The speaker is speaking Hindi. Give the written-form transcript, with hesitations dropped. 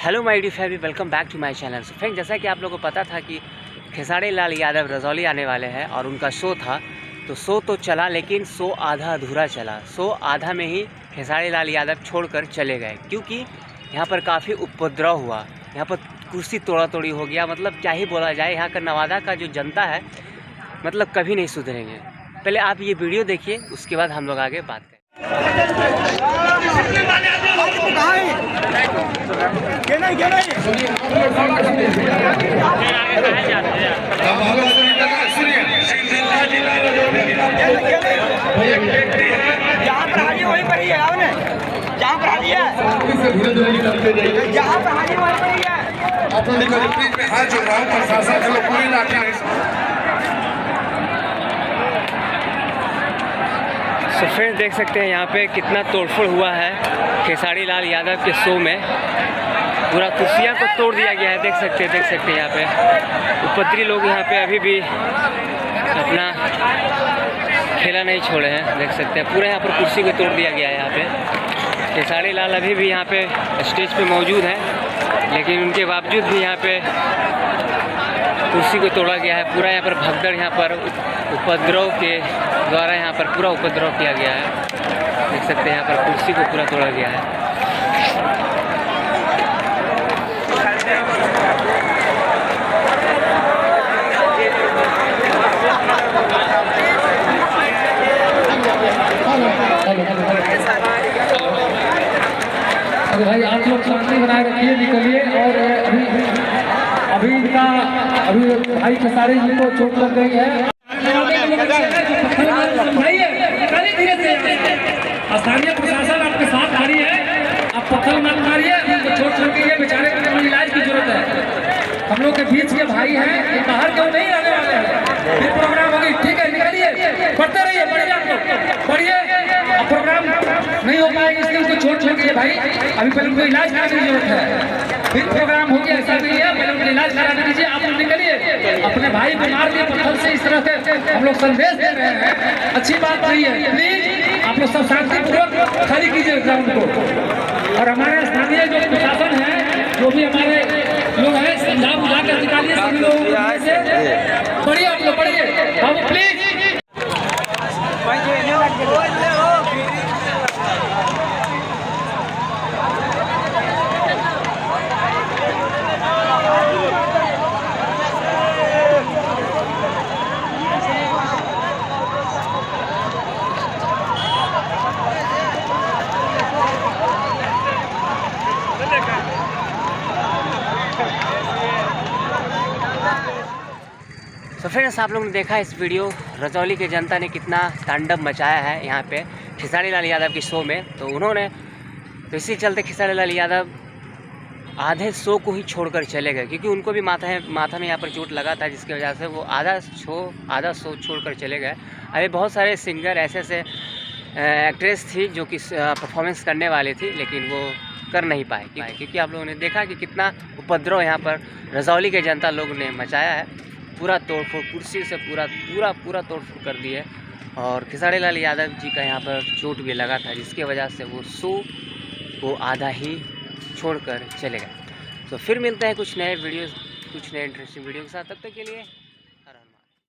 Hello my dear family, welcome back to my channel. So friend, जैसा कि आप लोगों को पता था कि खेसारी लाल यादव रजौली आने वाले हैं और उनका शो था, तो शो तो चला लेकिन शो आधा अधूरा चला। शो आधा में ही खेसारी लाल यादव छोड़कर चले गए क्योंकि यहाँ पर काफ़ी उपद्रव हुआ। यहाँ पर कुर्सी तोड़ा तोड़ी हो गया। मतलब क्या ही बोला जाए, यहाँ का नवादा का जो जनता है मतलब कभी नहीं सुधरेंगे। पहले आप ये वीडियो देखिए, उसके बाद हम लोग आगे बात करें। जहाँ पर हारी वहीं पर ही है, आपने जहाँ पर हारी है, जहाँ पर हारी वहीं पर ही है। अपनी कलेक्ट्रेट में हाथ जोड़ रहा हूँ, प्रशासन के लोग पूरी लाठी। तो फ्रेंड्स देख सकते हैं यहाँ पे कितना तोड़फोड़ हुआ है खेसारी लाल यादव के शो में। पूरा कुर्सियाँ को तोड़ दिया गया है। देख सकते हैं यहाँ पे उपद्रवी लोग यहाँ पे अभी भी अपना खेला नहीं छोड़े हैं। देख सकते हैं पूरा यहाँ पर कुर्सी को तोड़ दिया गया है। यहाँ पे खेसारी लाल अभी भी यहाँ पे स्टेज पे मौजूद हैं, लेकिन उनके बावजूद भी यहाँ पे कुर्सी को तोड़ा गया है। पूरा यहाँ पर भगदड़, यहाँ पर उपद्रव के द्वारा यहाँ पर पूरा उपद्रव किया गया है। देख सकते हैं यहाँ पर कुर्सी को पूरा तोड़ा गया है। अरे भाई आप लोग शांति बनाए रखिए, निकलिए। और अभी भाई खेसारी जी को चोट लग गई है। स्थानीय प्रशासन आपके साथ खड़ी है, आप पत्थर मत मारिए। चोट लग गई है, बेचारे को इलाज की जरूरत है। हम लोग के बीच के भाई हैं, ये बाहर क्यों नहीं रहने वाले हैं। फिर प्रोग्राम होगी, ठीक है, निकलिए, पढ़ते रहिए, पढ़िए, आप लोग पढ़िए। प्रोग्राम नहीं हो पाएगा इसलिए उनको चोट लग गई है भाई। अभी पहले उनको इलाज कराने की जरूरत है, फिर प्रोग्राम हो गया, ऐसा नहीं है। पहले उनको इलाज करा दीजिए। आप लोग निकलिए, अपने भाई को मार दिए पत्थर से। इस तरह से हम लोग संदेश दे रहे हैं, अच्छी बात नहीं है। प्लीज आप लोग सब शांतिपूर्वक खाली कीजिए ग्राउंड को। और हमारे स्थानीय जो प्रशासन है, जो भी हमारे लोग हैं, समझा बुझा कर निकालिए सभी लोगों से। पढ़िए, आप लोग पढ़िए बाबू, प्लीज। तो फ्रेंड्स, आप लोगों ने देखा इस वीडियो, रजौली के जनता ने कितना तांडव मचाया है यहाँ पे खेसारी लाल यादव के शो में। तो उन्होंने तो इसी चलते खेसारी लाल यादव आधे शो को ही छोड़कर चले गए क्योंकि उनको भी माथा में यहाँ पर चोट लगा था, जिसकी वजह से वो आधा शो छोड़कर चले गए। अभी बहुत सारे सिंगर ऐसे एक्ट्रेस थी जो कि परफॉर्मेंस करने वाली थी, लेकिन वो कर नहीं पाए क्योंकि आप लोगों ने देखा कि कितना उपद्रव यहाँ पर रजौली के जनता लोग ने मचाया है। पूरा तोड़फोड़, कुर्सी से पूरा तोड़फोड़ कर दी है। और खेसारी लाल यादव जी का यहाँ पर चोट भी लगा था, जिसकी वजह से वो शो को आधा ही छोड़कर चले गए। तो फिर मिलते हैं कुछ नए इंटरेस्टिंग वीडियो के साथ। तब तक के लिए